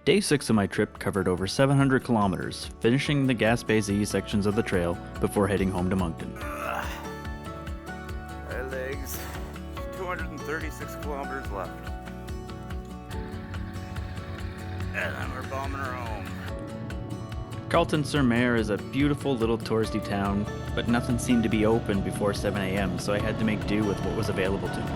Day 6 of my trip covered over 700 kilometers, finishing the Gaspésie sections of the trail before heading home to Moncton. My legs. 236 kilometers left. And then we're bombing her home. Carleton-sur-Mer is a beautiful little touristy town, but nothing seemed to be open before 7 a.m., so I had to make do with what was available to me.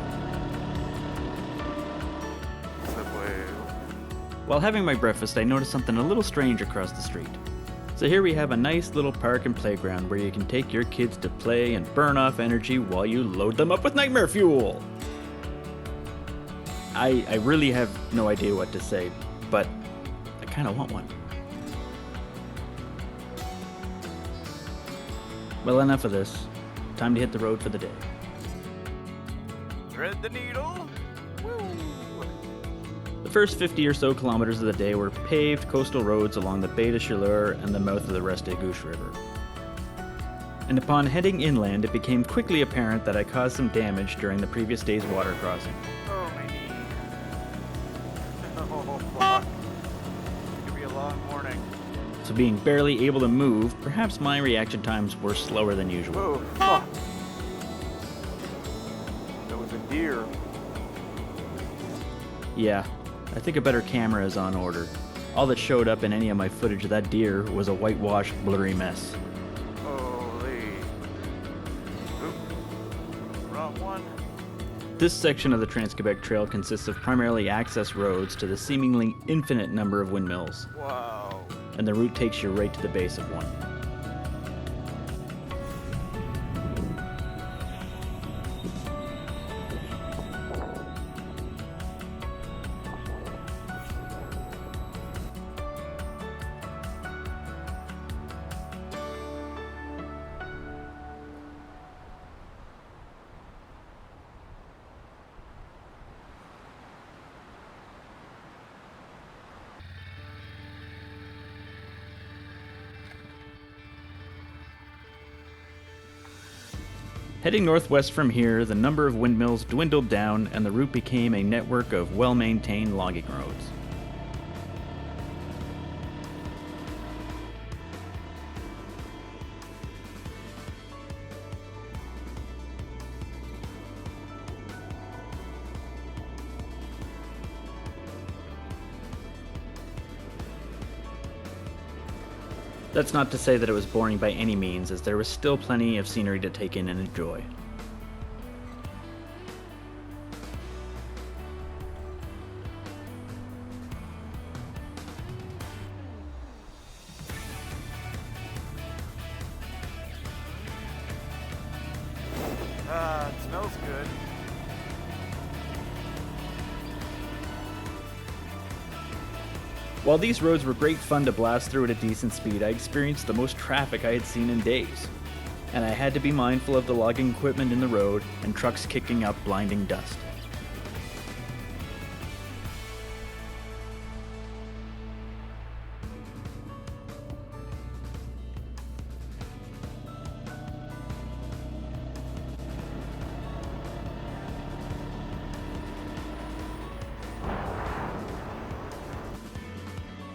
While having my breakfast, I noticed something a little strange across the street. So here we have a nice little park and playground where you can take your kids to play and burn off energy while you load them up with nightmare fuel. I really have no idea what to say, but I kind of want one. Well, enough of this. Time to hit the road for the day. Thread the needle. Woo. The first 50 or so kilometers of the day were paved coastal roads along the Baie de Chaleur and the mouth of the Restigouche River. And upon heading inland, it became quickly apparent that I caused some damage during the previous day's water crossing. Oh, my knee. Oh, fuck. It's gonna be a long morning. So being barely able to move, perhaps my reaction times were slower than usual. Oh, fuck. That was a deer. Yeah, I think a better camera is on order. All that showed up in any of my footage of that deer was a whitewashed, blurry mess. Holy. Oop. Wrong one. This section of the Trans Quebec Trail consists of primarily access roads to the seemingly infinite number of windmills, Wow. and the route takes you right to the base of one. Heading northwest from here, the number of windmills dwindled down and the route became a network of well-maintained logging roads. That's not to say that it was boring by any means, as there was still plenty of scenery to take in and enjoy. It smells good. While these roads were great fun to blast through at a decent speed, I experienced the most traffic I had seen in days. And I had to be mindful of the logging equipment in the road and trucks kicking up blinding dust.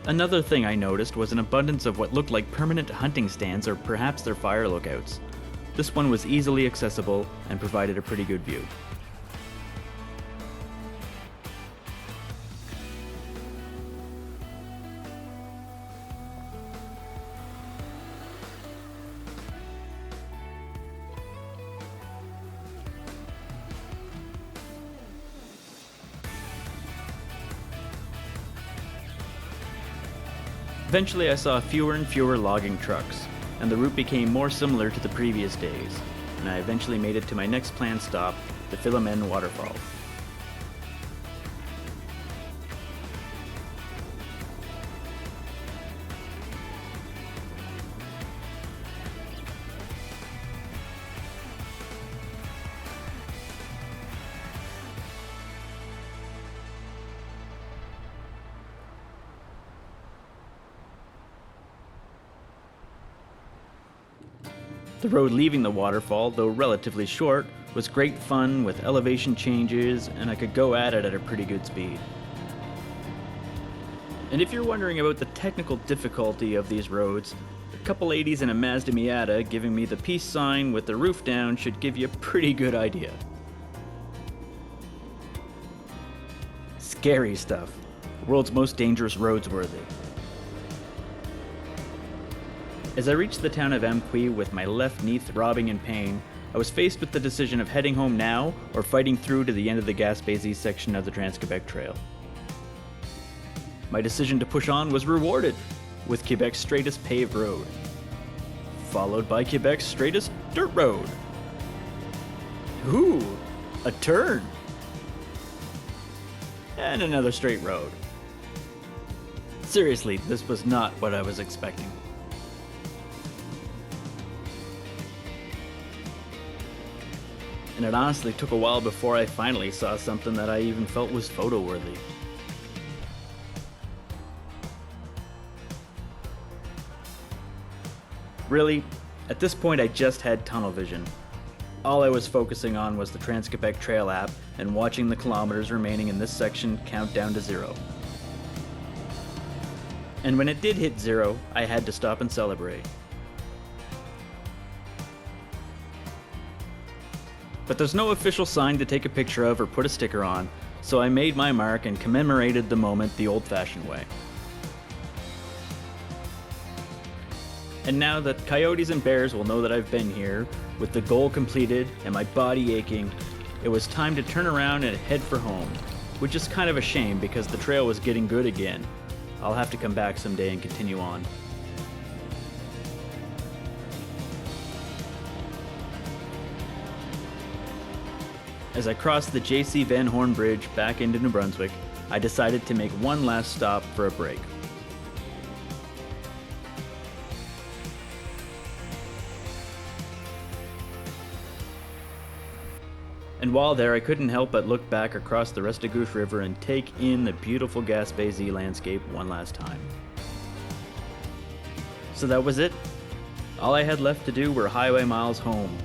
Another thing I noticed was an abundance of what looked like permanent hunting stands, or perhaps they're fire lookouts. This one was easily accessible and provided a pretty good view. Eventually I saw fewer and fewer logging trucks, and the route became more similar to the previous days, and I eventually made it to my next planned stop, the Philomene Waterfall. The road leaving the waterfall, though relatively short, was great fun with elevation changes, and I could go at it at a pretty good speed. And if you're wondering about the technical difficulty of these roads, a couple ladies in a Mazda Miata giving me the peace sign with the roof down should give you a pretty good idea. Scary stuff. World's most dangerous roads worthy. As I reached the town of Amqui with my left knee throbbing in pain, I was faced with the decision of heading home now or fighting through to the end of the Gaspésie section of the Trans Quebec Trail. My decision to push on was rewarded with Quebec's straightest paved road, followed by Quebec's straightest dirt road. Ooh, a turn! And another straight road. Seriously, this was not what I was expecting. And it honestly took a while before I finally saw something that I even felt was photo-worthy. Really, at this point I just had tunnel vision. All I was focusing on was the Trans Quebec Trail app and watching the kilometers remaining in this section count down to 0. And when it did hit 0, I had to stop and celebrate. But there's no official sign to take a picture of or put a sticker on, so I made my mark and commemorated the moment the old-fashioned way. And now that coyotes and bears will know that I've been here, with the goal completed and my body aching, it was time to turn around and head for home, which is kind of a shame because the trail was getting good again. I'll have to come back someday and continue on. As I crossed the J.C. Van Horn Bridge back into New Brunswick, I decided to make one last stop for a break. And while there, I couldn't help but look back across the Restigouche River and take in the beautiful Gaspésie landscape one last time. So that was it. All I had left to do were highway miles home.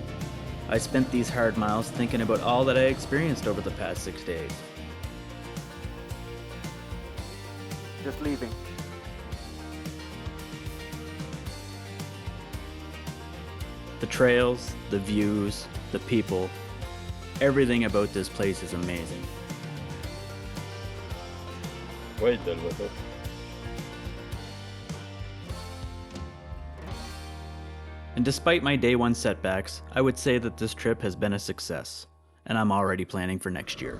I spent these hard miles thinking about all that I experienced over the past 6 days. Just leaving. The trails, the views, the people, everything about this place is amazing. Wait a little bit. And despite my day one setbacks, I would say that this trip has been a success, and I'm already planning for next year.